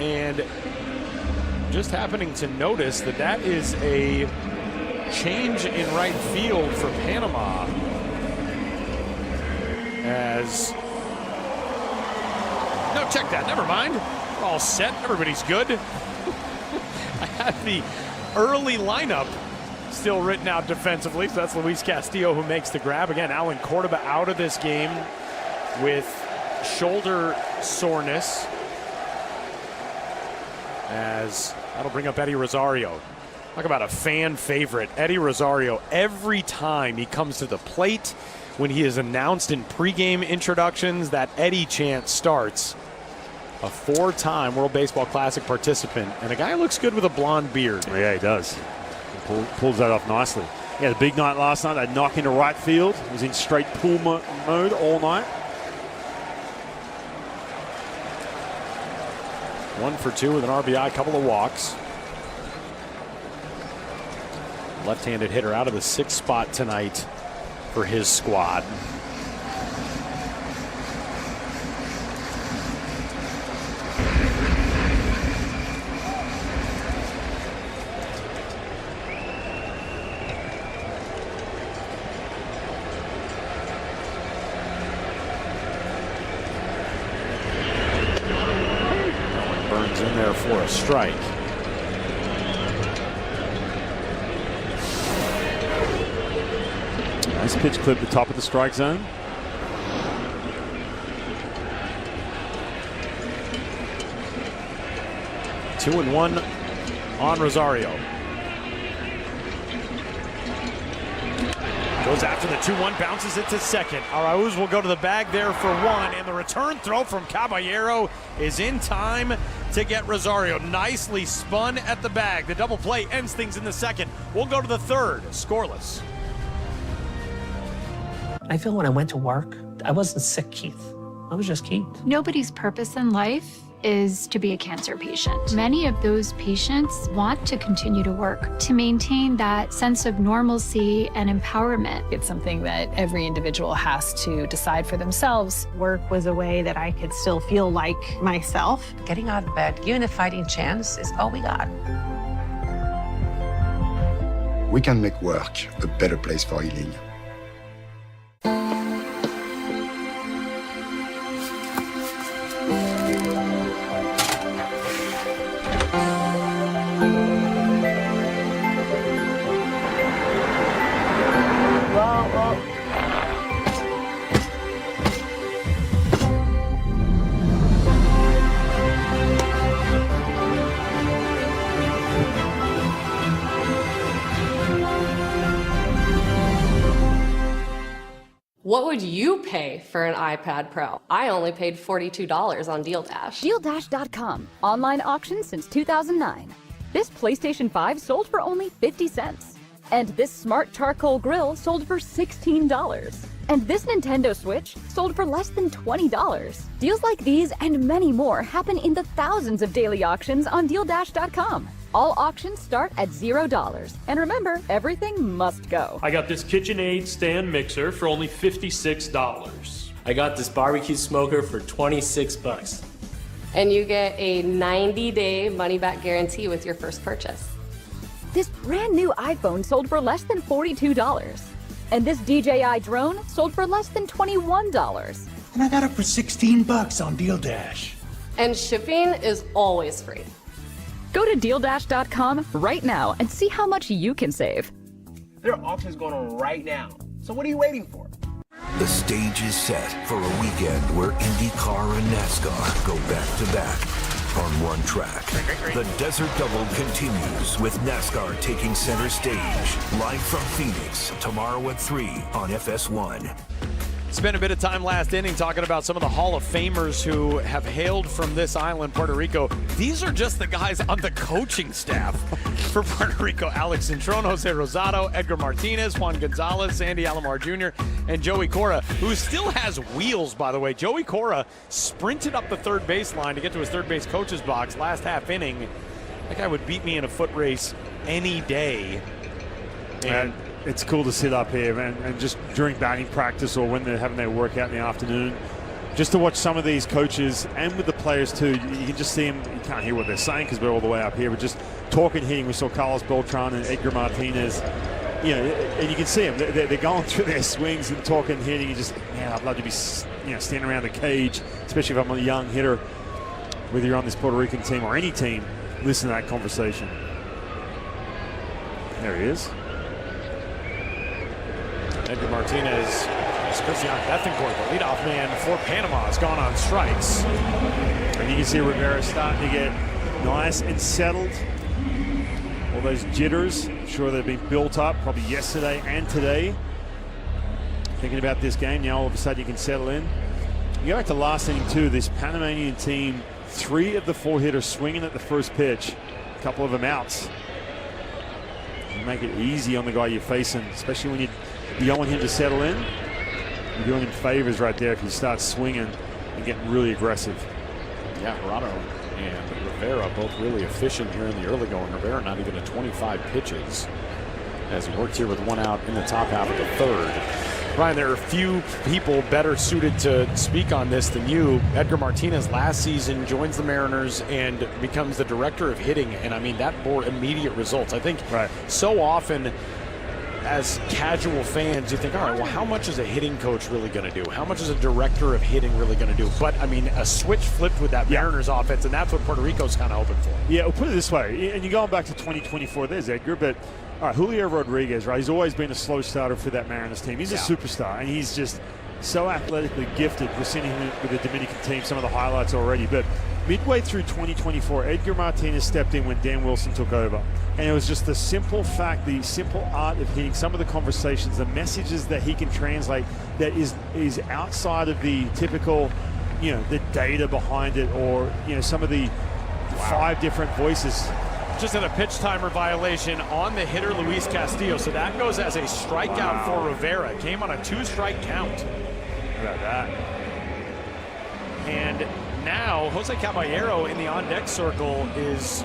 And just happening to notice that that is a change in right field for Panama. As, no, check that, never mind. We're all set, everybody's good. I had the early lineup still written out defensively, so that's Luis Castillo who makes the grab. Again, Alan Cordoba out of this game with shoulder soreness, as that'll bring up Eddie Rosario. Talk about a fan favorite. Eddie Rosario, every time he comes to the plate, when he is announced in pregame introductions, that Eddie chant starts. A 4-time World Baseball Classic participant, and a guy who looks good with a blonde beard. Yeah, he does. He pulls that off nicely. He had a big night last night. That knock into right field. He was in straight pull mode all night. 1 for 2 with an RBI, couple of walks. Left-handed hitter out of the 6th spot tonight for his squad. Burns in there for a strike. Nice pitch clip at the top of the strike zone. Two and one on Rosario. Goes after the 2-1, bounces it to second. Arauz will go to the bag there for one, and the return throw from Caballero is in time to get Rosario. Nicely spun at the bag. The double play ends things in the second. We'll go to the third, scoreless. I feel when I went to work, I wasn't sick, Keith. I was just Keith. Nobody's purpose in life is to be a cancer patient. Many of those patients want to continue to work to maintain that sense of normalcy and empowerment. It's something that every individual has to decide for themselves. Work was a way that I could still feel like myself. Getting out of bed, given a fighting chance, is all we got. We can make work a better place for healing. What would you pay for an iPad Pro? I only paid $42 on Deal Dash. DealDash.com. Online auction since 2009. This PlayStation 5 sold for only 50 cents. And this smart charcoal grill sold for $16. And this Nintendo Switch sold for less than $20. Deals like these and many more happen in the thousands of daily auctions on DealDash.com. All auctions start at $0. And remember, everything must go. I got this KitchenAid stand mixer for only $56. I got this barbecue smoker for 26 bucks. And you get a 90-day money-back guarantee with your first purchase. This brand new iPhone sold for less than $42. And this DJI drone sold for less than $21. And I got it for 16 bucks on Deal Dash. And shipping is always free. Go to DealDash.com right now and see how much you can save. There are auctions going on right now. So what are you waiting for? The stage is set for a weekend where IndyCar and NASCAR go back-to-back on one track. The Desert Double continues with NASCAR taking center stage. Live from Phoenix, tomorrow at 3 on FS1. Spent a bit of time last inning talking about some of the Hall of Famers who have hailed from this island, Puerto Rico. These are just the guys on the coaching staff for Puerto Rico. Alex Cintron, Jose Rosado, Edgar Martinez, Juan Gonzalez, Sandy Alomar Jr., and Joey Cora, who still has wheels, by the way. Joey Cora sprinted up the third baseline to get to his third base coach's box last half inning. That guy would beat me in a foot race any day. And it's cool to sit up here and just during batting practice or when they're having their workout in the afternoon, just to watch some of these coaches and with the players too, you can just see them. You can't hear what they're saying because we're all the way up here, but just talking, hitting. We saw Carlos Beltran and Edgar Martinez. You know, and you can see them. They're going through their swings and talking, hitting. You just, man, I'd love to be, standing around the cage, especially if I'm a young hitter. Whether you're on this Puerto Rican team or any team, listen to that conversation. There he is. Edgar Martinez, Christian Bethencourt, the leadoff man for Panama, has gone on strikes. And you can see Rivera starting to get nice and settled. All those jitters, I'm sure they've been built up probably yesterday and today. Thinking about this game, now all of a sudden you can settle in. You go back to last inning too, this Panamanian team, 3 of the 4 hitters swinging at the first pitch, a couple of them outs. You make it easy on the guy you're facing, especially when you don't want him to settle in. You're doing him favors right there if you start swinging and getting really aggressive. Yeah, Hirano and Rivera both really efficient here in the early going. Rivera not even at 25 pitches as he worked here with 1 out in the top half of the 3rd. Ryan, there are few people better suited to speak on this than you. Edgar Martinez last season joins the Mariners and becomes the director of hitting, and I mean that bore immediate results. I think so often as casual fans, you think, all right, well, how much is a hitting coach really going to do? How much is a director of hitting really going to do? But, I mean, a switch flipped with that Mariners offense, and that's what Puerto Rico's kind of hoping for. Yeah, we'll put it this way, and you're going back to 2024, there's Edgar, but all right, Julio Rodriguez, right? He's always been a slow starter for that Mariners team. He's a superstar, and he's just so athletically gifted. We're seeing him with the Dominican team, some of the highlights already. But midway through 2024, Edgar Martinez stepped in when Dan Wilson took over. And it was just the simple fact, the simple art of hitting, some of the conversations, the messages that he can translate that is outside of the typical, the data behind it, or, some of the 5 different voices. Just had a pitch timer violation on the hitter Luis Castillo, so that goes as a strikeout for Rivera. Came on a 2-strike count. How about that? And now Jose Caballero in the on-deck circle is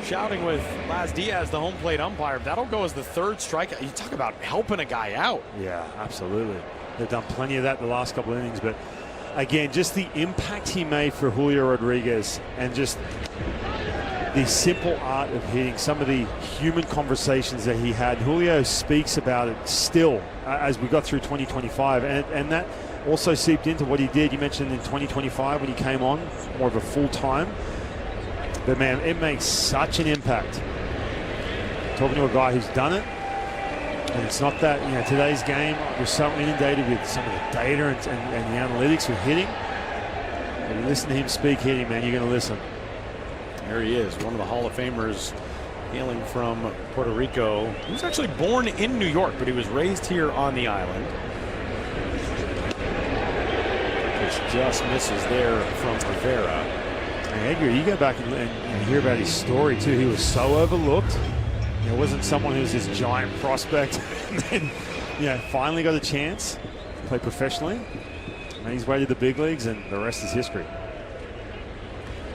shouting with Laz Diaz, the home plate umpire. That'll go as the 3rd strikeout. You talk about helping a guy out. Yeah, absolutely. They've done plenty of that the last couple of innings, but again, just the impact he made for Julio Rodriguez and just the simple art of hitting, some of the human conversations that he had. Julio speaks about it still as we got through 2025, and that also seeped into what he did. You mentioned in 2025 when he came on, more of a full-time. But man, it makes such an impact. Talking to a guy who's done it, and it's not that, today's game, we're so inundated with some of the data and the analytics with hitting. When you listen to him speak hitting, man, you're going to listen. There he is, one of the Hall of Famers hailing from Puerto Rico. He was actually born in New York, but he was raised here on the island. Which just misses there from Rivera. And Edgar, you go back and hear about his story too. He was so overlooked. It wasn't someone who was this giant prospect and then, finally got a chance to play professionally. And he's way to the big leagues, and the rest is history.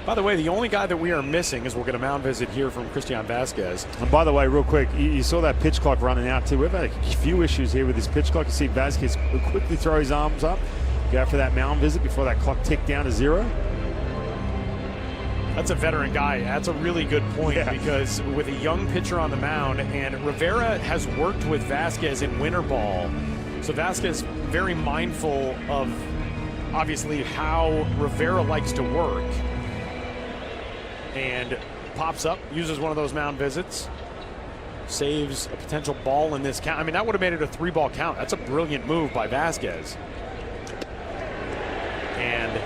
By the way, the only guy that we are missing is we'll get a mound visit here from Christian Vasquez. And by the way, real quick, you saw that pitch clock running out too. We've had a few issues here with this pitch clock. You see Vasquez quickly throw his arms up, go for that mound visit before that clock ticked down to 0. That's a veteran guy. That's a really good point because with a young pitcher on the mound, and Rivera has worked with Vasquez in winter ball. So Vasquez very mindful of obviously how Rivera likes to work. And pops up, uses one of those mound visits, saves a potential ball in this count. I mean, that would have made it a 3-ball count. That's a brilliant move by Vasquez. And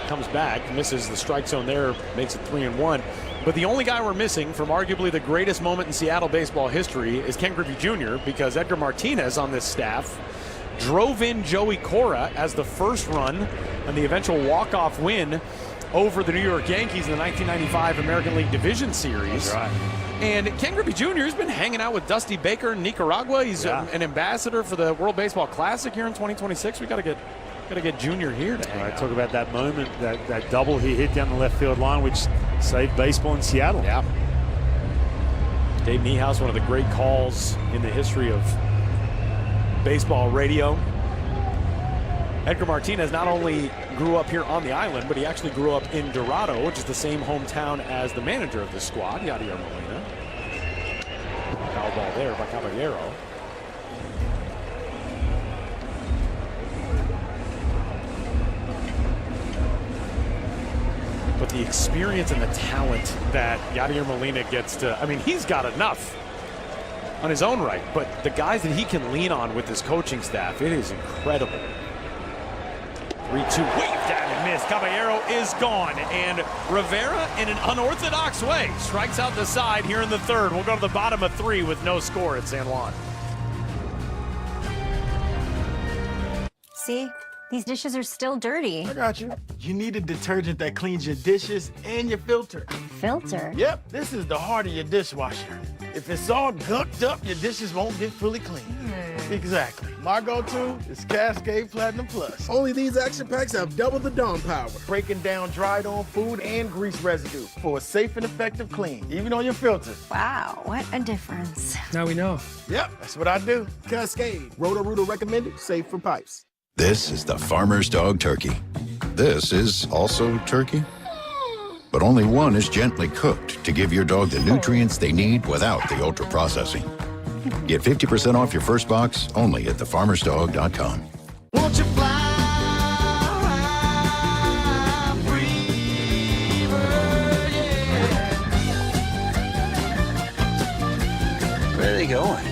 comes back, misses the strike zone there, makes it 3-1. But the only guy we're missing from arguably the greatest moment in Seattle baseball history is Ken Griffey Jr., because Edgar Martinez on this staff drove in Joey Cora as the first run and the eventual walk-off win over the New York Yankees in the 1995 American League Division Series. That's right. And Ken Griffey Jr. has been hanging out with Dusty Baker in Nicaragua. He's an ambassador for the World Baseball Classic here in 2026. We got to get Jr. here to hang out. Talk about that moment, that double he hit down the left field line, which saved baseball in Seattle. Yeah. Dave Niehaus, one of the great calls in the history of baseball radio. Edgar Martinez not only grew up here on the island, but he actually grew up in Dorado, which is the same hometown as the manager of this squad, Yadier Molina. Foul ball there by Caballero. But the experience and the talent that Yadier Molina gets to, I mean, he's got enough on his own right, but the guys that he can lean on with his coaching staff, it is incredible. 3-2, waved at and missed. Caballero is gone, and Rivera, in an unorthodox way, strikes out the side here in the third. We'll go to the bottom of 3 with no score at San Juan. See? These dishes are still dirty. I got you. You need a detergent that cleans your dishes and your filter. Filter? Yep, this is the heart of your dishwasher. If it's all gunked up, your dishes won't get fully clean. Exactly. My go-to is Cascade Platinum Plus. Only these action packs have double the Dawn power, breaking down dried-on food and grease residue for a safe and effective clean, even on your filters. Wow, what a difference. Now we know. Yep, that's what I do. Cascade. Roto-Rooter recommended, safe for pipes. This is the farmer's dog turkey. This is also turkey, but only one is gently cooked to give your dog the nutrients they need without the ultra-processing. Get 50% off your first box only at thefarmersdog.com. Won't you fly Where are they going?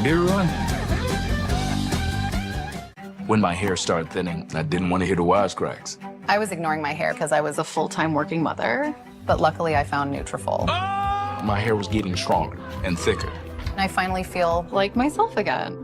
Beer run? When my hair started thinning, I didn't want to hear the wisecracks. I was ignoring my hair because I was a full-time working mother, but luckily I found Nutrafol. My hair was getting stronger and thicker. And I finally feel like myself again.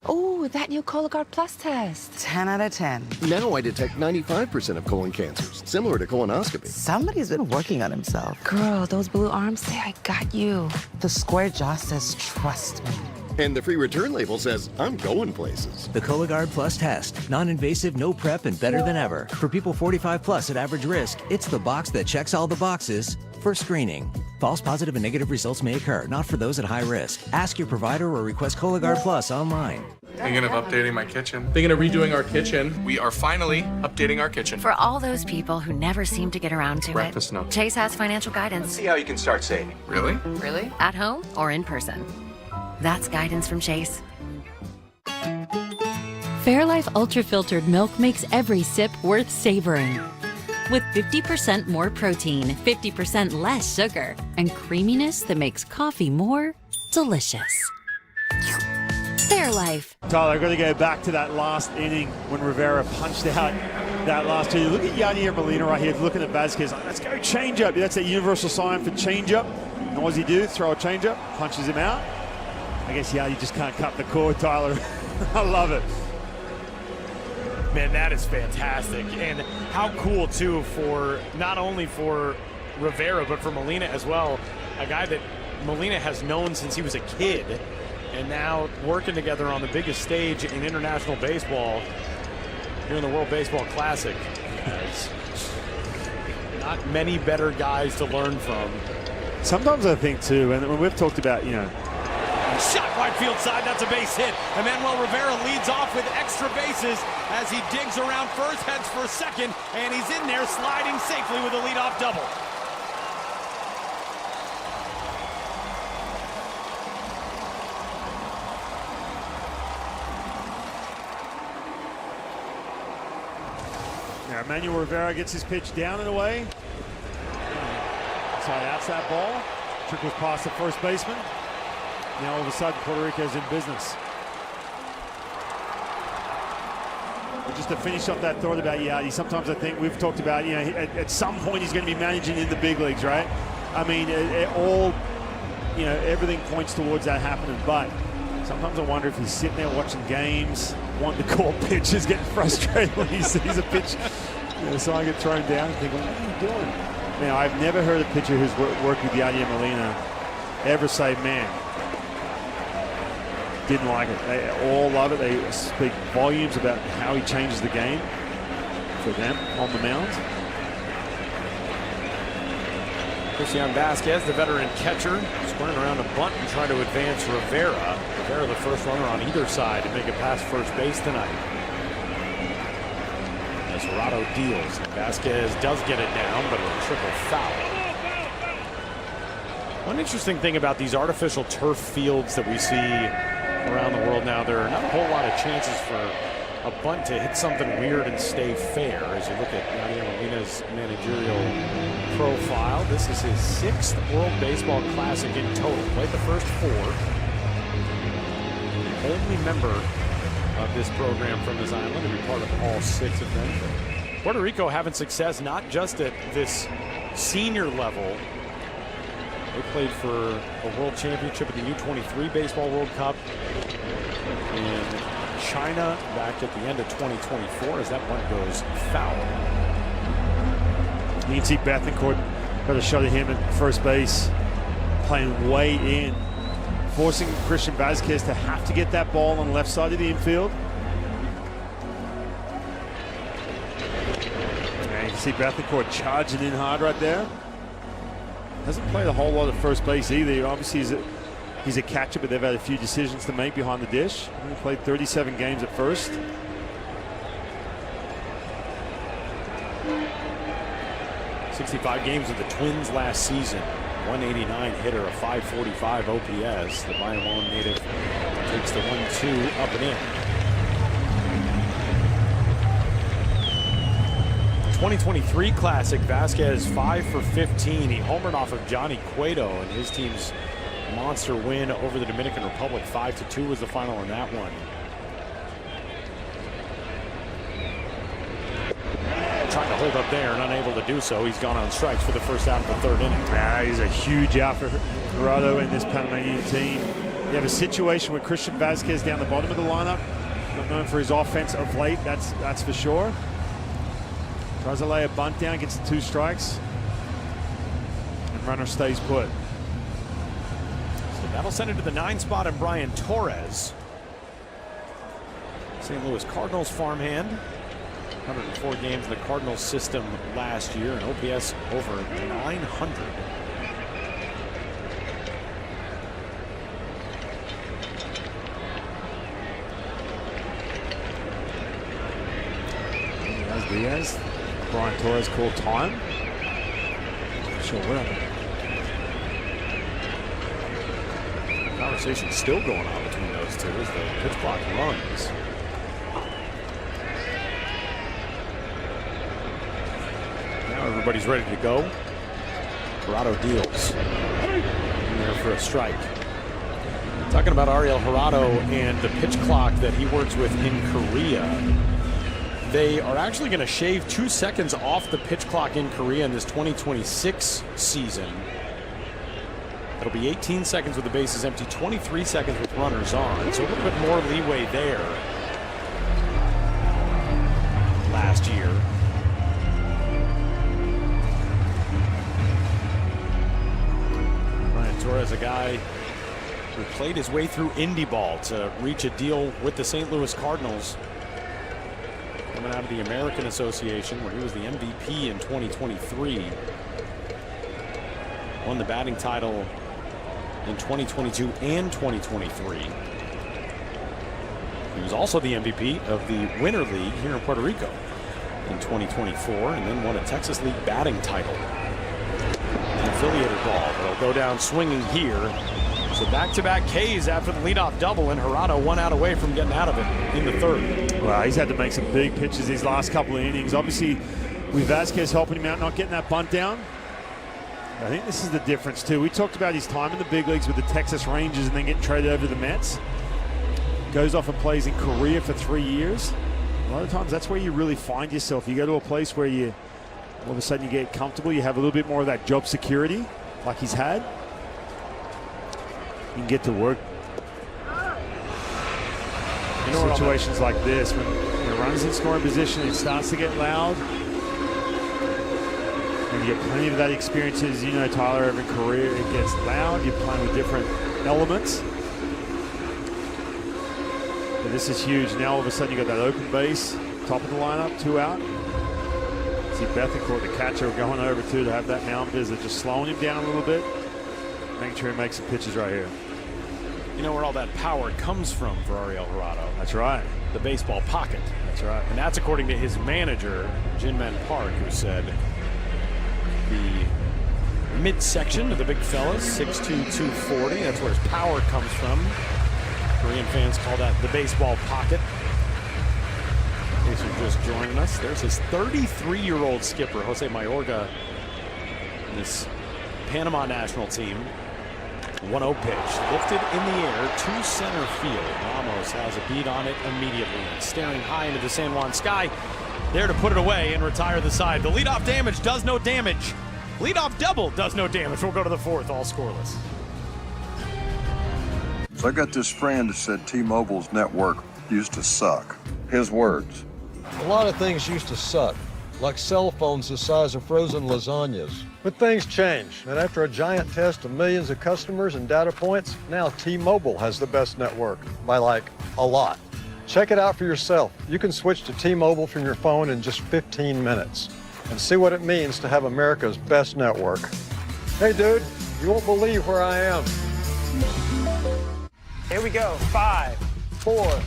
Oh, that new Cologuard Plus test. 10 out of 10. Now I detect 95% of colon cancers, similar to colonoscopy. Somebody's been working on himself. Girl, those blue arms say I got you. The square jaw says, trust me. And the free return label says, I'm going places. The Cologuard Plus test. Non-invasive, no prep, and better than ever. For people 45 plus at average risk, it's the box that checks all the boxes for screening. False positive and negative results may occur, not for those at high risk. Ask your provider or request Cologuard Plus online. Thinking of updating my kitchen. Thinking of redoing our kitchen. We are finally updating our kitchen. For all those people who never seem to get around to Breakfast it, notes. Chase has financial guidance. See how you can start saving. Really? Really? At home or in person. That's guidance from Chase. Fairlife Ultra Filtered Milk makes every sip worth savoring. With 50% more protein, 50% less sugar, and creaminess that makes coffee more delicious. Fairlife. Tyler, I've got to go back to that last inning when Rivera punched out that last two. Look at Yadier Molina right here looking at Vasquez. Let's go change-up. That's a universal sign for change-up. And what does he do? Throw a change-up, punches him out. I guess, yeah, you just can't cut the cord, Tyler. I love it. Man, that is fantastic. And how cool, too, for not only for Rivera, but for Molina as well. A guy that Molina has known since he was a kid. And now working together on the biggest stage in international baseball here in the World Baseball Classic. Not many better guys to learn from. Sometimes I think, too, and when we've talked about, you know, shot right field side, that's a base hit. Emmanuel Rivera leads off with extra bases as he digs around first, heads for second, and he's in there sliding safely with a leadoff double. Now Emmanuel Rivera gets his pitch down and away. Side outside ball. Trickles past the first baseman. Now all of a sudden Puerto Rico's in business. But just to finish up that thought about Yadi, sometimes I think we've talked about, you know, at some point he's going to be managing in the big leagues, right? I mean, all, you know, everything points towards that happening, but sometimes I wonder if he's sitting there watching games, wanting to call pitches, getting frustrated when he sees a pitch, you know, someone get thrown down and thinking, what are you doing? Now, I've never heard a pitcher who's worked with Yadier Molina ever say, man, didn't like it. They all love it. They speak volumes about how he changes the game for them on the mound. Christian Vasquez, the veteran catcher, squaring around a bunt and trying to advance Rivera. Rivera, the first runner on either side to make it past first base tonight. As Jurado deals, Vasquez does get it down, but a triple foul. One interesting thing about these artificial turf fields that we see around the world now, there are not a whole lot of chances for a bunt to hit something weird and stay fair. As you look at Yadier Molina's managerial profile, this is his 6th World Baseball Classic in total. Played the first 4. The only member of this program from this island to be part of all 6 of them. Puerto Rico having success not just at this senior level. They played for a World Championship at the U23 Baseball World Cup in China back at the end of 2024 as that one goes foul. You can see Bethencourt got a shot at him at first base, playing way in, forcing Christian Vasquez to have to get that ball on the left side of the infield. And you can see Bethencourt charging in hard right there. Hasn't played a whole lot of first base either. Obviously, he's a catcher, but they've had a few decisions to make behind the dish. He played 37 games at first. '65 games with the Twins last season. 189 hitter, a 545 OPS. The Bayamon native takes the 1-2 up and in. 2023 Classic, Vasquez 5 for 15. He homered off of Johnny Cueto, and his team's monster win over the Dominican Republic. 5-2 was the final on that one. Trying to hold up there and unable to do so. He's gone on strikes for the first out of the 3rd inning. He's a huge out for Jurado in this Panamanian team. You have a situation with Christian Vasquez down the bottom of the lineup. Not known for his offense of late, that's for sure. Tries to lay a bunt down, gets the 2 strikes. And runner stays put. So that'll send it to the 9 spot and Brian Torres. St. Louis Cardinals farmhand. 104 games in the Cardinals system last year, and OPS over 900. Diaz. Brian Torres called time. Not sure what happened. Conversation still going on between those two as the pitch clock runs. Now everybody's ready to go. Jurado deals. In there for a strike. Talking about Ariel Jurado and the pitch clock that he works with in Korea. They are actually going to shave 2 seconds off the pitch clock in Korea in this 2026 season. It'll be 18 seconds with the bases empty, 23 seconds with runners on. So a little bit more leeway there last year. Brian Torres, a guy who played his way through indie ball to reach a deal with the St. Louis Cardinals. Coming out of the American Association, where he was the MVP in 2023. Won the batting title in 2022 and 2023. He was also the MVP of the Winter League here in Puerto Rico in 2024, and then won a Texas League batting title in affiliated ball. But he'll go down swinging here. So back-to-back Ks after the leadoff double, and Jurado 1 out away from getting out of it in the 3rd. Well, he's had to make some big pitches these last couple of innings. Obviously, with Vasquez helping him out, not getting that bunt down. I think this is the difference, too. We talked about his time in the big leagues with the Texas Rangers and then getting traded over to the Mets. Goes off and plays in Korea for 3 years. A lot of times, that's where you really find yourself. You go to a place where you, all of a sudden, you get comfortable. You have a little bit more of that job security, like he's had. You can get to work. Situations like this, when it runs in scoring position, it starts to get loud. And you get plenty of that experience, as you know, Tyler, over in Korea. It gets loud. You're playing with different elements. But this is huge. Now all of a sudden you got that open base, top of the lineup, 2 out. Steve Bethencourt, the catcher, going over to have that mound visit, just slowing him down a little bit, making sure he makes some pitches right here. You know where all that power comes from for Ariel Jurado? That's right. The baseball pocket. That's right. And that's according to his manager, Jinman Park, who said the midsection of the big fellas, 6'2", 240, that's where his power comes from. Korean fans call that the baseball pocket. In case you're just joining us, there's his 33-year-old skipper, Jose Mayorga, this Panama national team. 1-0 pitch, lifted in the air to center field. Ramos has a beat on it immediately, staring high into the San Juan sky, there to put it away and retire the side. The leadoff damage does no damage. Leadoff double does no damage. We'll go to the fourth, all scoreless. So I got this friend that said T-Mobile's network used to suck. His words. A lot of things used to suck, like cell phones the size of frozen lasagnas. But things change, and after a giant test of millions of customers and data points, now T-Mobile has the best network, by like a lot. Check it out for yourself. You can switch to T-Mobile from your phone in just 15 minutes and see what it means to have America's best network. Hey dude, you won't believe where I am. Here we go, 5, 4,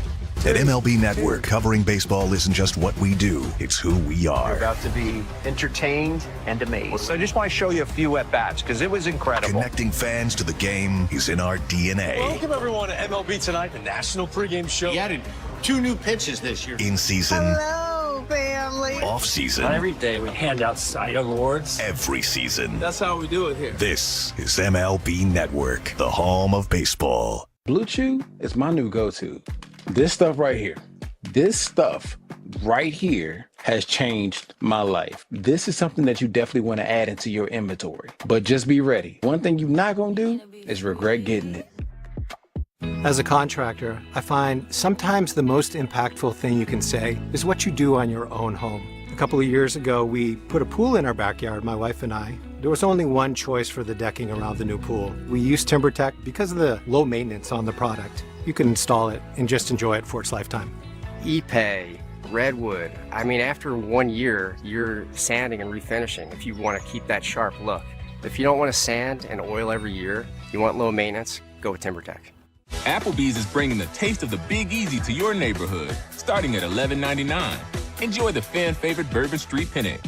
At MLB Network, covering baseball isn't just what we do, it's who we are. You're about to be entertained and amazed. So I just want to show you a few at-bats, because it was incredible. Connecting fans to the game is in our DNA. Welcome everyone to MLB Tonight, the national pregame show. He added 2 new pitches this year. In season. Hello, family. Off season. Every day we hand out Cy Young awards. Every season. That's how we do it here. This is MLB Network, the home of baseball. Blue Chew is my new go-to. This stuff right here has changed my life. This is something that you definitely want to add into your inventory. But just be ready. One thing you're not going to do is regret getting it. As a contractor, I find sometimes the most impactful thing you can say is what you do on your own home. A couple of years ago, we put a pool in our backyard, my wife and I. There was only one choice for the decking around the new pool. We used TimberTech because of the low maintenance on the product. You can install it and just enjoy it for its lifetime. Epay, Redwood. I mean, after 1 year, you're sanding and refinishing if you want to keep that sharp look. If you don't want to sand and oil every year, you want low maintenance, go with TimberTech. Applebee's is bringing the taste of the Big Easy to your neighborhood, starting at $11.99. Enjoy the fan-favorite Bourbon Street Penne,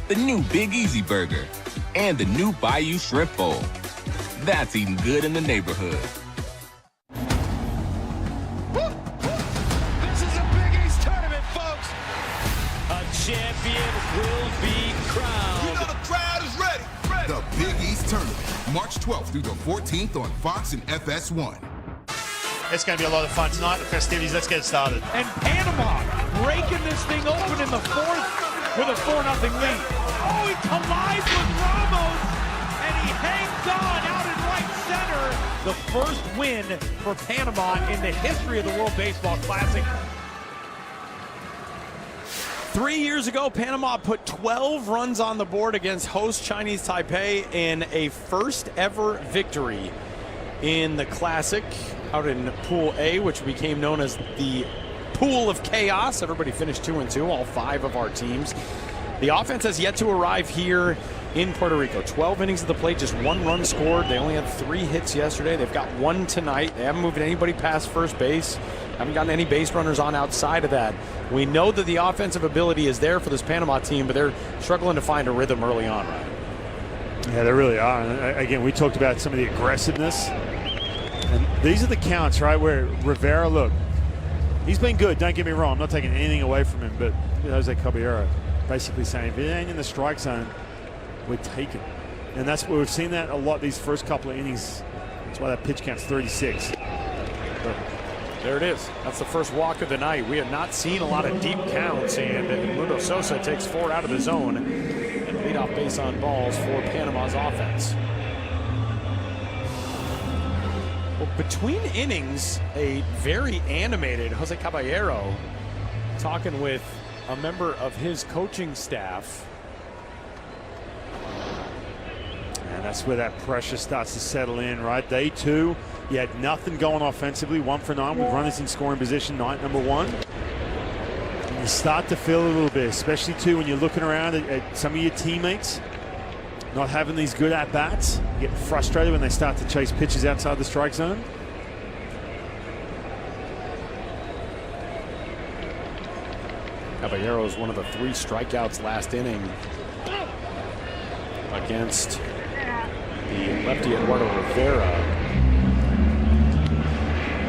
the new Big Easy Burger, and the new Bayou Shrimp Bowl. That's eating good in the neighborhood. This is a Big East tournament, folks. A champion will be crowned. You know the crowd is ready. The Big East Tournament, March 12th through the 14th on Fox and FS1. It's going to be a lot of fun tonight, the festivities. Let's get started. And Panama breaking this thing open in the fourth with a 4-0 lead. Oh, he collides with Ramos, and he hangs on out in right center. The first win for Panama in the history of the World Baseball Classic. 3 years ago, Panama put 12 runs on the board against host Chinese Taipei in a first ever victory in the Classic out in Pool A, which became known as the Pool of Chaos. Everybody finished 2-2, all 5 of our teams. The offense has yet to arrive here in Puerto Rico. 12 innings at the plate, just 1 run scored. They only had 3 hits yesterday. They've got 1 tonight. They haven't moved anybody past first base. Haven't gotten any base runners on outside of that. We know that the offensive ability is there for this Panama team, but they're struggling to find a rhythm early on, right? Yeah, they really are. And again, we talked about some of the aggressiveness. And these are the counts, right, where Rivera, look, he's been good, don't get me wrong. I'm not taking anything away from him, but Jose Caballero basically saying, if it ain't in the strike zone, we're taking. And that's what we've seen that a lot these first couple of innings. That's why that pitch count's 36. But there it is. That's the first walk of the night. We have not seen a lot of deep counts, and Mundo Sosa takes 4 out of the zone and lead off base on balls for Panama's offense. Well, between innings, a very animated Jose Caballero talking with a member of his coaching staff. And that's where that pressure starts to settle in, right? Day 2, you had nothing going offensively. 1 for 9 with runners in scoring position, night number 1. And You start to feel a little bit, especially too when you're looking around at some of your teammates not having these good at-bats. You get frustrated when they start to chase pitches outside the strike zone. Caballero is one of the 3 strikeouts last inning against the lefty Eduardo Rivera.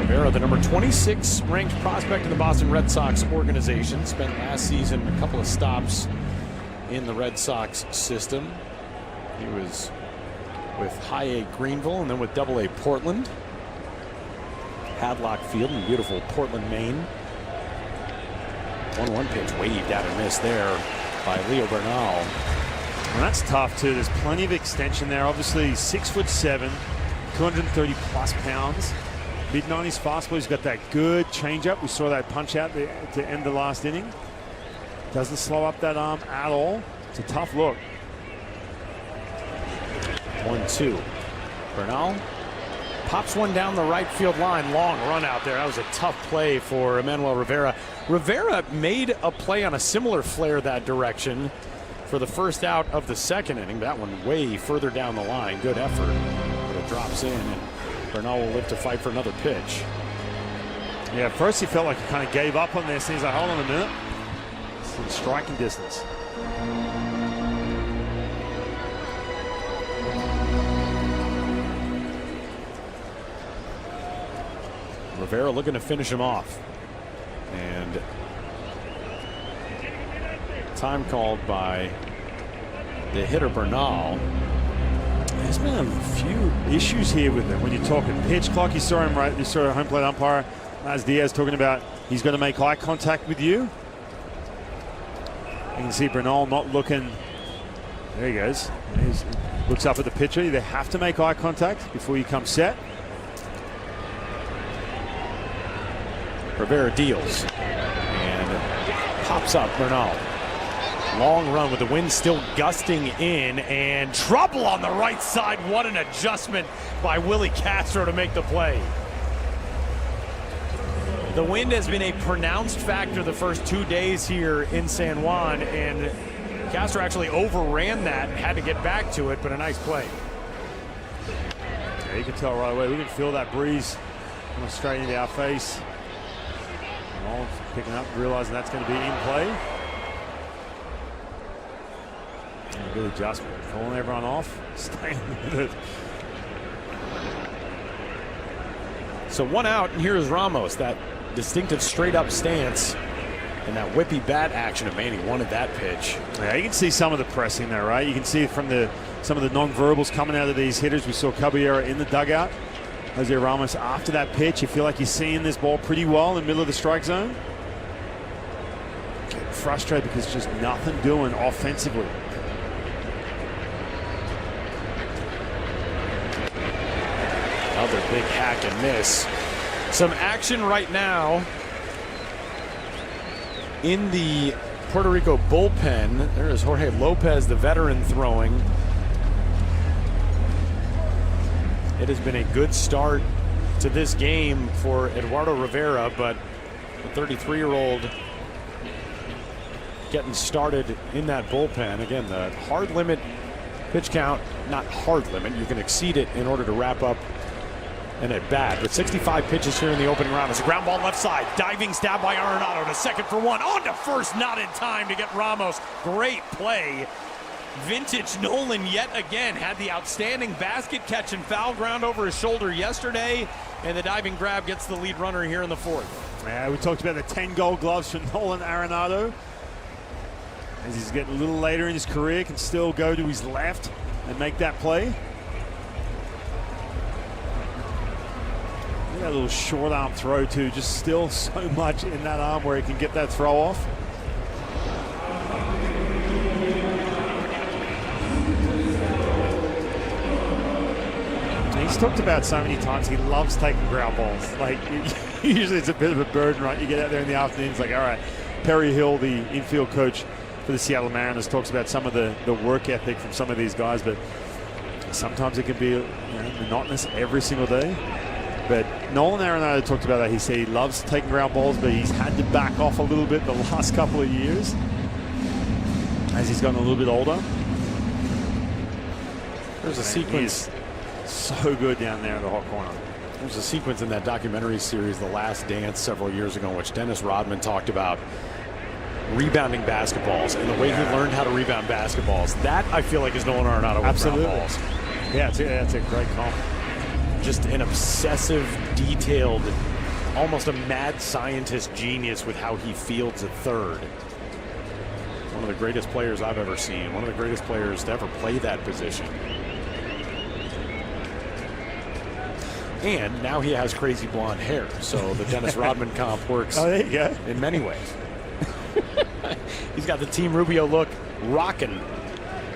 Rivera, the number 26 ranked prospect in the Boston Red Sox organization, spent last season a couple of stops in the Red Sox system. He was with High A Greenville and then with Double A Portland. Hadlock Field in beautiful Portland, Maine. 1-1 pitch waved out and missed there by Leo Bernal. And that's tough too. There's plenty of extension there. Obviously 6'7", 230 plus pounds. Mid-90s fastball. He's got that good changeup. We saw that punch out to end the last inning. Doesn't slow up that arm at all. It's a tough look. 1-2. Bernal pops one down the right field line. Long run out there. That was a tough play for Emmanuel Rivera. Rivera made a play on a similar flare that direction for the first out of the second inning. That one way further down the line. Good effort. But it drops in, and Bernal will live to fight for another pitch. Yeah, at first he felt like he kind of gave up on this. He's like, hold on a minute. It's in striking distance. Rivera looking to finish him off. And time called by the hitter Bernal. There's been a few issues here with him when you're talking pitch clock. You saw him you saw a home plate umpire, Naz Diaz, talking about he's going to make eye contact with you. You can see Bernal not looking. There he goes. He looks up at the pitcher. They have to make eye contact before you come set. Rivera deals and pops up Bernal. Long run with the wind still gusting in, and trouble on the right side. What an adjustment by Willie Castro to make the play. The wind has been a pronounced factor the first 2 days here in San Juan, and Castro actually overran that, had to get back to it, but a nice play. Yeah, you can tell right away. We can feel that breeze coming straight into our face. Picking up, realizing that's going to be in play. And a good adjustment, calling everyone off, staying with it. So 1 out, and here is Ramos, that distinctive straight up stance and that whippy bat action. And man, he wanted that pitch. Yeah, you can see some of the pressing there, right? You can see from some of the non-verbals coming out of these hitters. We saw Caballero in the dugout. Jose Ramos after that pitch, you feel like you're seeing this ball pretty well in the middle of the strike zone. Getting frustrated because there's just nothing doing offensively. Another big hack and miss. Some action right now in the Puerto Rico bullpen. There is Jorge Lopez, the veteran, throwing. It has been a good start to this game for Eduardo Rivera, but the 33-year-old getting started in that bullpen. Again, the hard limit pitch count, not hard limit. You can exceed it in order to wrap up an at bat. With 65 pitches here in the opening round, it's a ground ball left side. Diving stab by Arenado to second for one. On to first, not in time to get Ramos. Great play. Vintage Nolan yet again had the outstanding basket catch and foul ground over his shoulder yesterday, and the diving grab gets the lead runner here in the fourth. Yeah, we talked about the 10 gold gloves for Nolan Arenado. As he's getting a little later in his career, can still go to his left and make that play. That little short arm throw too, just still so much in that arm where he can get that throw off. He's talked about so many times he loves taking ground balls. Like, usually it's a bit of a burden, right? You get out there in the afternoon, it's like, all right. Perry Hill, the infield coach for the Seattle Mariners, talks about some of the work ethic from some of these guys, but sometimes it can be monotonous every single day. But Nolan Arenado talked about that. He said he loves taking ground balls, but he's had to back off a little bit the last couple of years as he's gotten a little bit older. There's a sequence. So good down there in the hot corner. There's a sequence in that documentary series, The Last Dance, several years ago, in which Dennis Rodman talked about rebounding basketballs and the way he learned how to rebound basketballs. That, I feel like, is Nolan Arenado with ground balls. Yeah, that's a great comp. Just an obsessive, detailed, almost a mad scientist genius with how he fields a third. One of the greatest players I've ever seen. One of the greatest players to ever play that position. And now he has crazy blonde hair, so the Dennis Rodman comp works there you go. in many ways. He's got the Team Rubio look rocking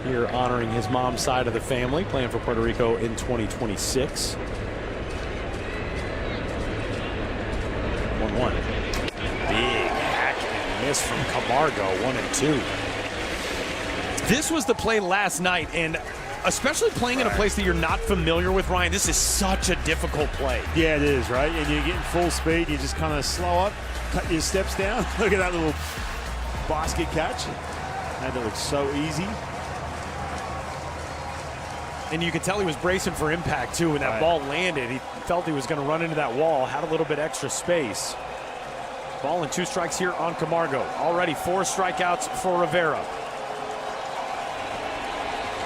here, honoring his mom's side of the family, playing for Puerto Rico in 2026. 1-1. Big hack and miss from Camargo, 1-2. This was the play last night, and especially playing in a place that you're not familiar with, Ryan, this is such a difficult play. Yeah, it is, right? And you're getting full speed. You just kind of slow up, cut your steps down. Look at that little basket catch. That looks so easy. And you could tell he was bracing for impact, too. When that ball landed, he felt he was going to run into that wall, had a little bit extra space. Ball and 2 strikes here on Camargo. Already 4 strikeouts for Rivera.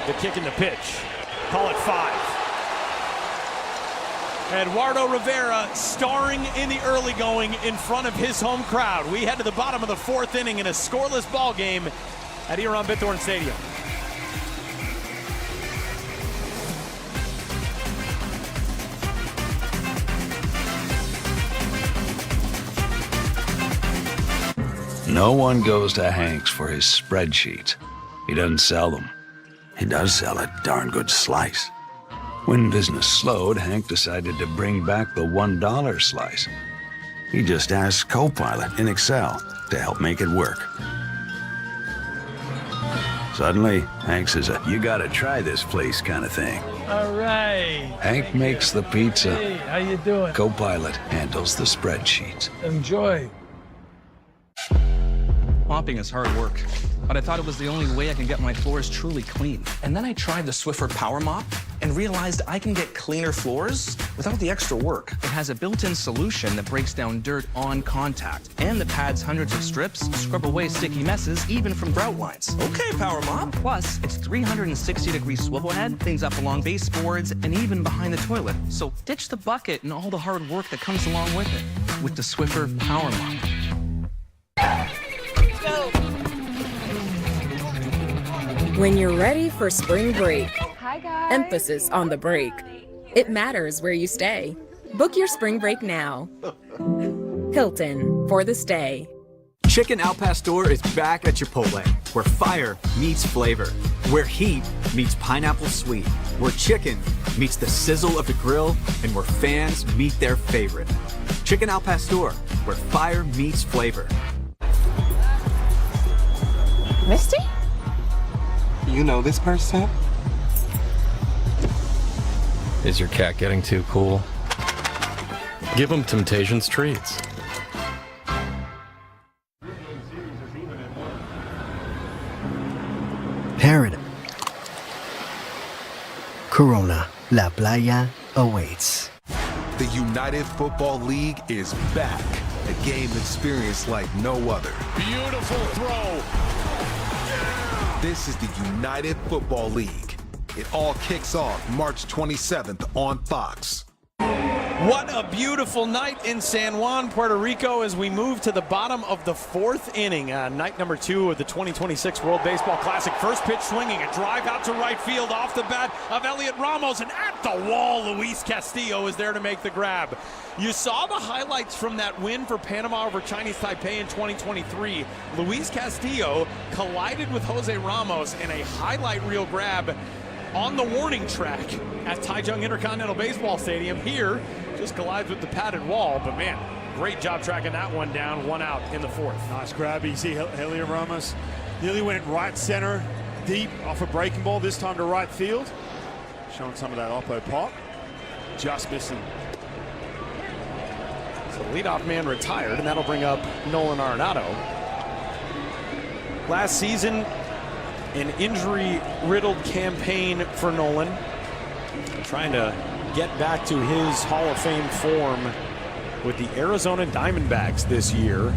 The kick and the pitch. Call it 5. Eduardo Rivera starring in the early going in front of his home crowd. We head to the bottom of the 4th inning in a scoreless ball game at Iran Bithorn Stadium. No one goes to Hank's for his spreadsheets. He doesn't sell them. He does sell a darn good slice. When business slowed, Hank decided to bring back the $1 slice. He just asked Copilot in Excel to help make it work. Suddenly, Hank says, you gotta try this place kind of thing. All right. Hank makes the pizza. Hey, how you doing? Copilot handles the spreadsheets. Enjoy. Mopping is hard work, but I thought it was the only way I can get my floors truly clean. And then I tried the Swiffer Power Mop and realized I can get cleaner floors without the extra work. It has a built-in solution that breaks down dirt on contact, and the pad's hundreds of strips scrub away sticky messes, even from grout lines. Okay, Power Mop. Plus, its 360-degree swivel head cleans up along baseboards and even behind the toilet. So ditch the bucket and all the hard work that comes along with it with the Swiffer Power Mop. When you're ready for spring break, Hi guys. emphasis on the break. It matters where you stay. Book your spring break now. Hilton, for the stay. Chicken Al Pastor is back at Chipotle, where fire meets flavor, where heat meets pineapple sweet, where chicken meets the sizzle of the grill, and where fans meet their favorite. Chicken Al Pastor, where fire meets flavor. Misty? You know this person? Is your cat getting too cool? Give him Temptations treats. Paradise. Corona, La Playa awaits. The United Football League is back. A game experience like no other. Beautiful throw. This is the United Football League. It all kicks off March 27th on Fox. What a beautiful night in San Juan, Puerto Rico, as we move to the bottom of the 4th inning. Night number 2 of the 2026 World Baseball Classic. First pitch swinging, a drive out to right field off the bat of Elliot Ramos, and at the wall, Luis Castillo is there to make the grab. You saw the highlights from that win for Panama over Chinese Taipei in 2023. Luis Castillo collided with Jose Ramos in a highlight reel grab on the warning track at Taichung Intercontinental Baseball Stadium. Here, just collides with the padded wall, but man, great job tracking that one down. 1 out in the 4th. Nice grab. You see Elliot Ramos nearly went right center, deep off a breaking ball, this time to right field. Showing some of that oppo pop. Just missing So the leadoff man retired, and that'll bring up Nolan Arenado. Last season, an injury-riddled campaign for Nolan. Trying to get back to his Hall of Fame form with the Arizona Diamondbacks this year.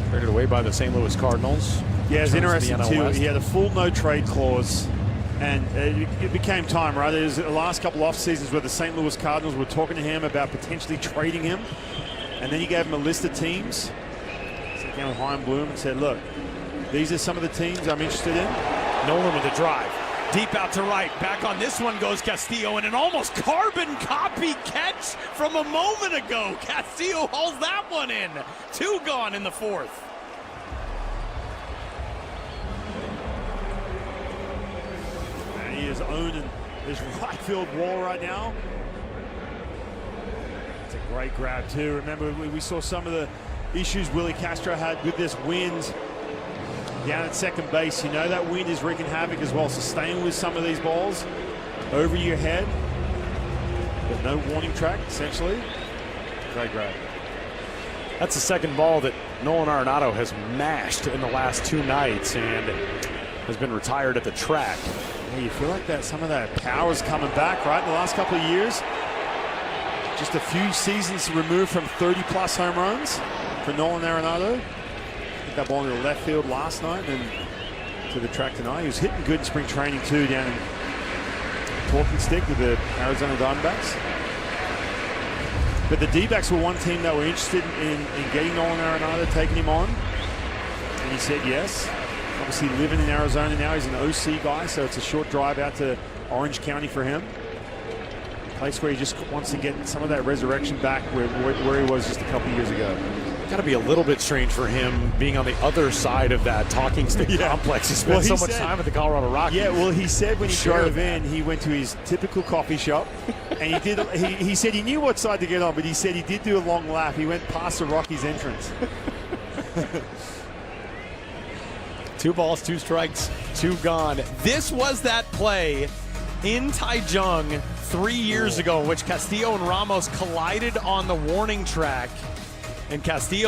Traded away by the St. Louis Cardinals. Yeah, it's interesting too. He had a full no-trade clause, and it became time, right? There was the last couple off seasons where the St. Louis Cardinals were talking to him about potentially trading him, and then he gave him a list of teams. Sat down with Chaim Bloom and said, "Look, these are some of the teams I'm interested in." Nolan with a drive. Deep out to right. Back on this one goes Castillo, and an almost carbon copy catch from a moment ago. Castillo hauls that one in. 2 gone in the 4th. And he is owning this right field wall right now. It's a great grab too. Remember, we saw some of the issues Willie Castro had with this wind down at second base. You know that wind is wreaking havoc as well, so staying with some of these balls over your head, but no warning track essentially. Great grab. That's the second ball that Nolan Arenado has mashed in the last 2 nights and has been retired at the track. Yeah, you feel like that some of that power is coming back, right? In the last couple of years, just a few seasons removed from 30+ home runs for Nolan Arenado. That ball in the left field last night and to the track tonight. He was hitting good in spring training too down in Talking Stick with the Arizona Diamondbacks. But the D-backs were one team that were interested in getting Nolan Arenado, taking him on. And he said yes. Obviously living in Arizona now, he's an OC guy, so it's a short drive out to Orange County for him. A place where he just wants to get some of that resurrection back where he was just a couple years ago. Got to be a little bit strange for him being on the other side of that Talking Stick complex. He spent so much time at the Colorado Rockies. Yeah, well, he said when he drove in, he went to his typical coffee shop, and he did. He said he knew what side to get on, but he said he did do a long lap. He went past the Rockies entrance. 2 balls, 2 strikes, 2 gone. This was that play in Taichung 3 years ago in which Castillo and Ramos collided on the warning track. And Castillo